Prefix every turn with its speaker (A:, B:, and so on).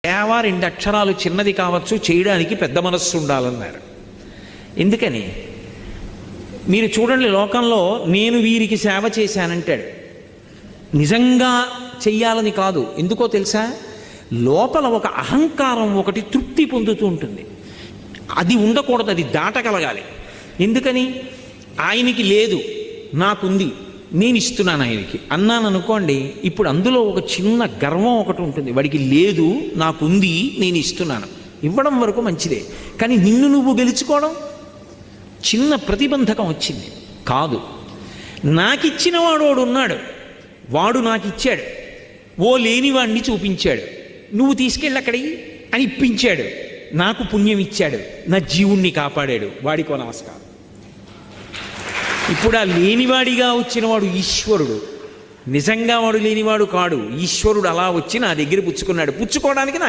A: సేవ 2 అక్షరాలు చిన్నది కావచ్చు, చేయడానికి పెద్ద మనస్సు ఉండాలన్నారు. ఎందుకని? మీరు చూడండి, లోకంలో నేను వీరికి సేవ చేశానంటాడు. నిజంగా చెయ్యాలని కాదు. ఎందుకో తెలుసా? లోపల ఒక అహంకారం ఒకటి తృప్తి పొందుతూ ఉంటుంది. అది ఉండకూడదు, అది దాటగలగాలి. ఎందుకని? ఆయనకి లేదు, నాకుంది, నేను ఇస్తున్నాను ఆయనకి అన్నాను అనుకోండి, ఇప్పుడు అందులో ఒక చిన్న గర్వం ఒకటి ఉంటుంది. వాడికి లేదు, నాకుంది, నేను ఇస్తున్నాను. ఇవ్వడం వరకు మంచిదే, కానీ నిన్ను నువ్వు గెలుచుకోవడం చిన్న ప్రతిబంధకం వచ్చింది. కాదు, నాకిచ్చిన వాడు ఉన్నాడు, వాడు నాకు ఇచ్చాడు, ఓ లేనివాడిని చూపించాడు, నువ్వు తీసుకెళ్ళి అక్కడికి అని ఇప్పించాడు, నాకు పుణ్యం ఇచ్చాడు, నా జీవుణ్ణి కాపాడాడు, వాడికో నమస్కారం. ఇప్పుడు ఆ లేనివాడిగా వచ్చినవాడు ఈశ్వరుడు. నిజంగా వాడు లేనివాడు కాడు, ఈశ్వరుడు అలా వచ్చి నా దగ్గర పుచ్చుకున్నాడు. పుచ్చుకోవడానికి నాకు